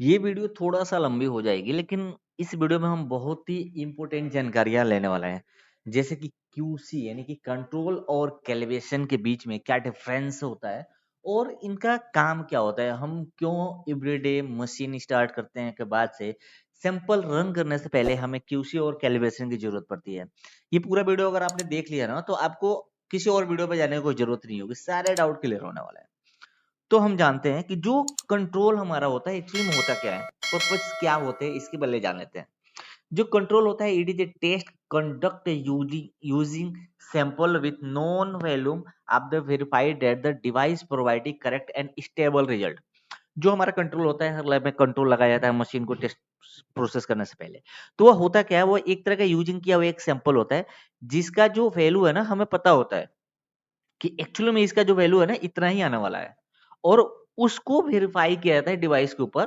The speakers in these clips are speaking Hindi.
ये वीडियो थोड़ा सा लंबी हो जाएगी, लेकिन इस वीडियो में हम बहुत ही इंपॉर्टेंट जानकारियां लेने वाले हैं। जैसे कि क्यूसी यानी कि कंट्रोल और कैलिब्रेशन के बीच में क्या डिफरेंस होता है और इनका काम क्या होता है। हम क्यों एवरीडे मशीन स्टार्ट करते हैं के बाद से सैंपल रन करने से पहले हमें क्यूसी और कैलिब्रेशन की जरूरत पड़ती है। ये पूरा वीडियो अगर आपने देख लिया ना, तो आपको किसी और वीडियो पे जाने की कोई जरूरत नहीं होगी, सारे डाउट क्लियर होने वाला है। तो हम जानते हैं कि जो कंट्रोल हमारा होता है एक्चुअली में होता क्या है, पर्पस क्या होते हैं, इसके बदले जान लेते हैं। जो कंट्रोल होता है, it is a test conduct using sample with known volume of the verified that the device providing correct and stable result. जो हमारा कंट्रोल होता है, हर लैब में कंट्रोल लगाया जाता है मशीन को टेस्ट प्रोसेस करने से पहले। तो वह होता क्या है, वो एक तरह का यूजिंग किया हुआ एक सैंपल होता है, जिसका जो वैल्यू है ना, हमें पता होता है कि एक्चुअली में इसका जो वैल्यू है ना, इतना ही आने वाला है। और उसको वेरीफाई किया जाता है डिवाइस के ऊपर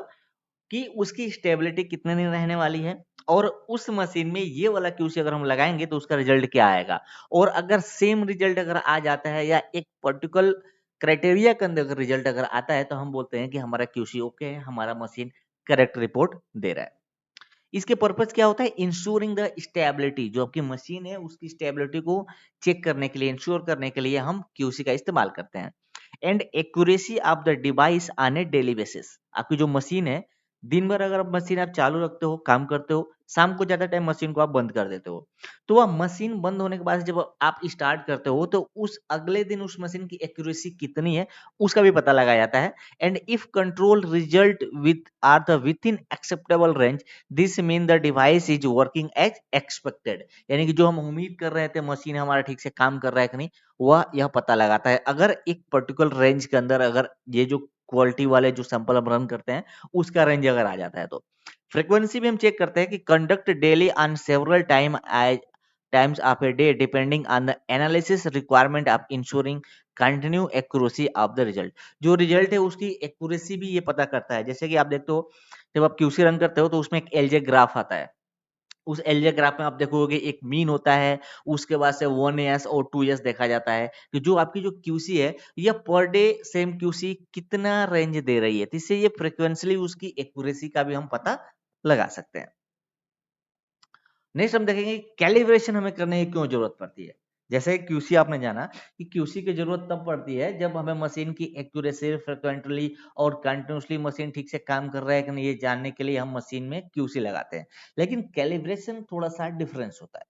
कि उसकी स्टेबिलिटी कितने दिन रहने वाली है, और उस मशीन में ये वाला क्यूसी अगर हम लगाएंगे तो उसका रिजल्ट क्या आएगा। और अगर सेम रिजल्ट अगर आ जाता है या एक पर्टिकुलर क्राइटेरिया के अंदर अगर रिजल्ट अगर आता है, तो हम बोलते हैं कि हमारा क्यूसी ओके है, हमारा मशीन करेक्ट रिपोर्ट दे रहा है। इसके पर्पस क्या होता है, इंश्योरिंग द स्टेबिलिटी। जो आपकी मशीन है उसकी स्टेबिलिटी को चेक करने के लिए, इंश्योर करने के लिए हम क्यूसी का इस्तेमाल करते हैं। And accuracy of the device on A daily basis. आपकी जो मशीन है, दिन भर अगर मशीन आप चालू रखते हो, काम करते हो, शाम को ज्यादा टाइम मशीन को आप बंद कर देते हो, तो वह मशीन बंद होने के बाद जब आप स्टार्ट करते हो, तो उस अगले दिन उस मशीन की एक्यूरेसी कितनी है उसका भी पता लगाया जाता है। And if control result with are the within acceptable range, this mean the device is working as expected. यानी कि जो हम उम्मीद कर रहे थे मशीन हमारा ठीक से काम कर रहा है कि नहीं, वह यह पता लगाता है। अगर एक पर्टिकुलर रेंज के अंदर अगर ये जो क्वालिटी वाले जो सैंपल हम रन करते हैं उसका रेंज अगर आ जाता है, तो फ्रीक्वेंसी भी हम चेक करते हैं कि conduct daily on several times of a day depending on the analysis requirement of ensuring continue accuracy of the result. जो रिजल्ट है उसकी एक्यूरेसी भी ये पता करता है। जैसे कि आप देखते हो, जब आप क्यूसी रन करते हो तो उसमें एक एलजे ग्राफ आता है। उस एलजे ग्राफ में आप देखोगे एक मीन होता है, उसके बाद से 1s और 2s देखा जाता है कि जो आपकी जो क्यूसी है, यह पर डे सेम क्यूसी कितना रेंज दे रही है। तो इससे ये फ्रिक्वेंसली उसकी एक्यूरेसी का भी हम पता लगा सकते हैं। नेक्स्ट हम देखेंगे कैलिब्रेशन हमें करने की क्यों जरूरत पड़ती है। जैसे क्यूसी आपने जाना कि क्यूसी की जरूरत तब पड़ती है जब हमें मशीन की एक्यूरेसी फ्रिक्वेंटली और कंटिन्यूसली मशीन ठीक से काम कर रहा है कि नहीं, ये जानने के लिए हम मशीन में क्यूसी लगाते हैं। लेकिन कैलिब्रेशन थोड़ा सा डिफरेंस होता है।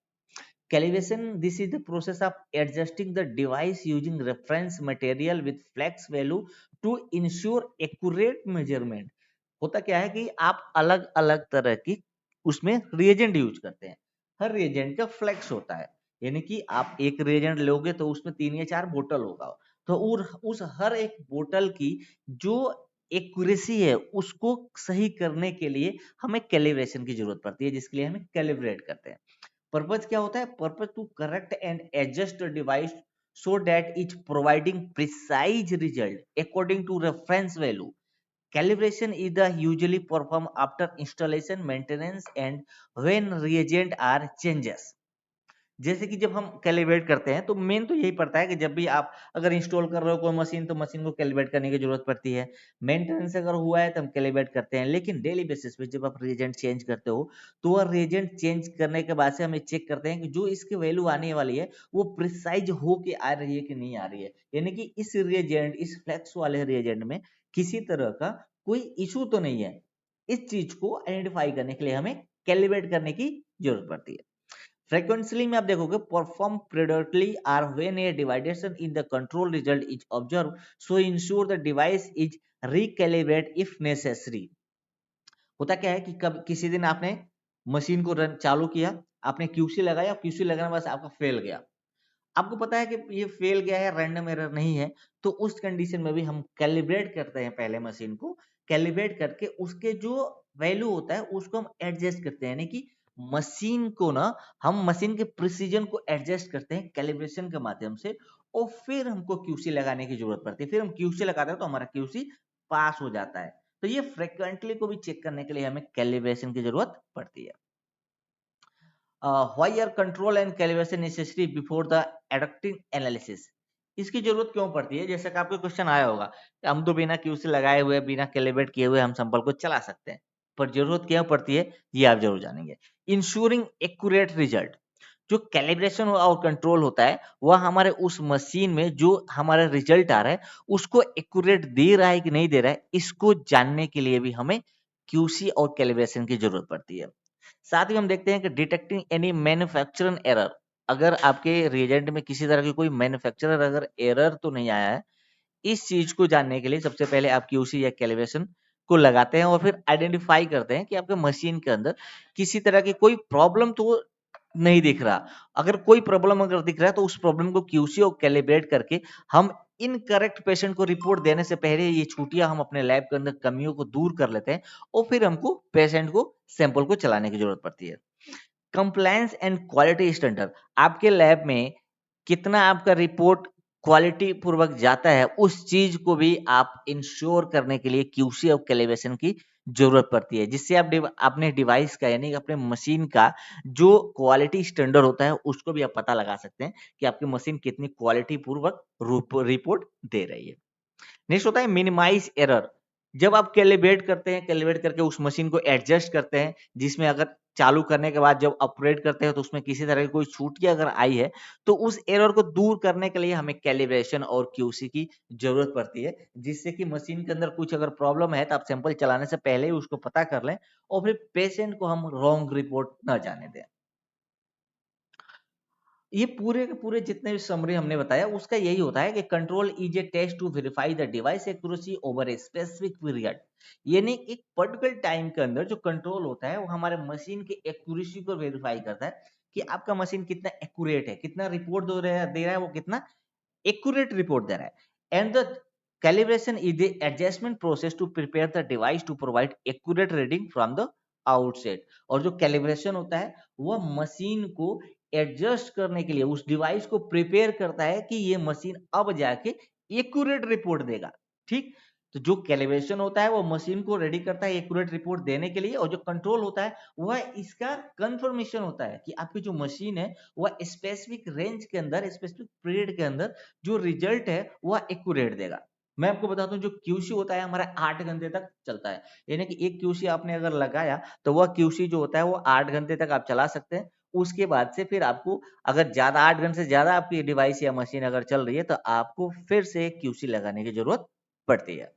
Calibration, this is the process of adjusting the device using reference material with flex value to ensure accurate measurement. होता क्या है कि आप अलग अलग तरह की उसमें रिएजेंट यूज करते हैं। हर रिएजेंट का फ्लेक्स होता है, यानी कि आप एक रिएजेंट लोगे तो उसमें 3 या 4 बोतल होगा। तो उस हर एक बोतल की जो एक्यूरेसी है उसको सही करने के लिए हमें कैलिब्रेशन की जरूरत पड़ती है, जिसके लिए हमें कैलिब्रेट करते हैं। पर्पज क्या होता है, purpose to correct and adjust device so that it's providing precise result according to reference value. Calibration is the usually performed after installation, maintenance, and when reagent are changes. जैसे कि जब हम कैलिब्रेट करते हैं तो मेन तो यही पड़ता है कि जब भी आप अगर इंस्टॉल कर रहे हो कोई मशीन, तो मशीन को कैलिब्रेट करने की जरूरत पड़ती है। मेंटेनेंस अगर हुआ है तो हम कैलिब्रेट करते हैं। लेकिन डेली बेसिस पे जब आप रिएजेंट चेंज करते हो, तो वह रिएजेंट चेंज करने के बाद से हम चेक करते हैं कि जो इसकी वैल्यू आने वाली है वो प्रिसाइज होके आ रही है कि नहीं आ रही है। यानी कि इस रिएजेंट, इस फ्लेक्स वाले रिएजेंट में किसी तरह का कोई इशू तो नहीं है। इस चीज को आइडेंटिफाई करने के लिए हमें कैलिब्रेट करने की जरूरत पड़ती है। फ्रीक्वेंटली में आप देखोगे perform periodically or when a deviation in the control result is observe, so ensure the device is recalibrate if necessary. होता क्या है कि कब किसी दिन आपने मशीन को रन चालू किया, आपने क्यूसी लगाया, क्यूसी लगाने के बाद आपका फेल गया। आपको पता है कि ये फेल गया है, रैंडम एरर नहीं है, तो उस कंडीशन में भी हम कैलिब्रेट करते हैं पहले मशीन को। कैलिब्रेट करके उसके जो वैल्यू होता है उसको हम एडजस्ट करते हैं, यानी कि मशीन को ना, हम मशीन के प्रिसीजन को एडजस्ट करते हैं कैलिब्रेशन के माध्यम से। और फिर हमको क्यूसी लगाने की जरूरत पड़ती है। फिर हम क्यूसी लगाते हैं तो हमारा क्यूसी पास हो जाता है। तो ये फ्रिक्वेंटली को भी चेक करने के लिए हमें कैलिब्रेशन की जरूरत पड़ती है। Why are control and calibration necessary before the adaptive analysis? इसकी जरूरत क्यों पड़ती है? जैसे कि आपको क्वेश्चन आया होगा कि हम तो बिना क्यूसी लगाए हुए, बिना कैलिब्रेट किए हुए हम सैंपल को चला सकते हैं, पर जरूरत क्यों पड़ती है ये आप जरूर जानेंगे। इंश्योरिंग एक्यूरेट रिजल्ट, जो कैलिब्रेशन और कंट्रोल होता है वह हमारे उस मशीन में जो हमारा रिजल्ट आ रहा है उसको एक्यूरेट दे रहा है कि नहीं दे रहा है, इसको जानने के लिए भी हमें क्यूसी और कैलिब्रेशन की जरूरत पड़ती है। साथ ही हम देखते हैं कि डिटेक्टिंग एनी मैन्युफैक्चरिंग एरर, अगर आपके रिएजेंट में किसी तरह की कोई मैन्युफैक्चरर अगर एरर तो नहीं आया है, इस चीज को जानने के लिए सबसे पहले आप क्यूसी या कैलिब्रेशन को लगाते हैं और फिर आइडेंटिफाई करते हैं कि आपके मशीन के अंदर किसी तरह की कोई प्रॉब्लम तो नहीं दिख रहा। अगर कोई प्रॉब्लम अगर दिख रहा है तो उस प्रॉब्लम को क्यूसी और कैलिब्रेट करके हम इनकरेक्ट पेशेंट को रिपोर्ट देने से पहले ये छुट्टियां हम अपने लैब के अंदर कमियों को दूर कर लेते हैं और फिर हमको पेशेंट को सैंपल को चलाने की जरूरत पड़ती है। कंप्लायंस एंड क्वालिटी स्टैंडर्ड, आपके लैब में कितना आपका रिपोर्ट क्वालिटी पूर्वक जाता है उस चीज को भी आप इंश्योर करने के लिए क्यूसी और कैलिब्रेशन की जरूरत पड़ती है, जिससे आप अपने डिवाइस का यानी कि अपने मशीन का जो क्वालिटी स्टैंडर्ड होता है उसको भी आप पता लगा सकते हैं कि आपकी मशीन कितनी क्वालिटी पूर्वक रिपोर्ट दे रही है। नेक्स्ट होता है मिनिमाइज एरर, जब आप कैलिब्रेट करते हैं, कैलिब्रेट करके उस मशीन को एडजस्ट करते हैं, जिसमें अगर चालू करने के बाद जब ऑपरेट करते हैं तो उसमें किसी तरह की कोई छूटी अगर आई है तो उस एरर को दूर करने के लिए हमें कैलिब्रेशन और क्यूसी की जरूरत पड़ती है, जिससे कि मशीन के अंदर कुछ अगर प्रॉब्लम है तो आप सैंपल चलाने से पहले ही उसको पता कर लें और फिर पेशेंट को हम रॉन्ग रिपोर्ट न जाने दें। ये पूरे के पूरे जितने भी समरी हमने बताया उसका यही होता है कि control is a test to verify the device accuracy over a specific period, यानी एक पर्टिकुलर टाइम के अंदर जो कंट्रोल होता है वो हमारे मशीन की एक्यूरेसी को वेरीफाई करता है कि आपका मशीन कितना एक्यूरेट है, कितना रिपोर्ट दे रहा है वो कितना एक्यूरेट रिपोर्ट दे रहा है। And the calibration is the adjustment process to prepare the device to provide accurate reading from the outset, और जो कैलिब्रेशन होता है वह मशीन को एडजस्ट करने के लिए उस डिवाइस को प्रिपेयर करता है कि ये मशीन अब जाके एक्यूरेट रिपोर्ट देगा। ठीक, तो जो कैलिब्रेशन होता है वो मशीन को रेडी करता है एक्यूरेट रिपोर्ट देने के लिए, और जो कंट्रोल होता है वह इसका कंफर्मेशन होता है कि आपकी जो मशीन है वह स्पेसिफिक रेंज के अंदर, स्पेसिफिक पीरियड के अंदर जो रिजल्ट है वह एक्यूरेट देगा। मैं आपको बताता हूँ जो क्यूसी होता है हमारा 8 घंटे तक चलता है, यानी कि एक क्यूसी आपने अगर लगाया तो वह क्यूसी जो होता है वो 8 घंटे तक आप चला सकते हैं। उसके बाद से फिर आपको अगर ज्यादा 8 घंटे से ज्यादा आपकी डिवाइस या मशीन अगर चल रही है तो आपको फिर से क्यूसी लगाने की जरूरत पड़ती है।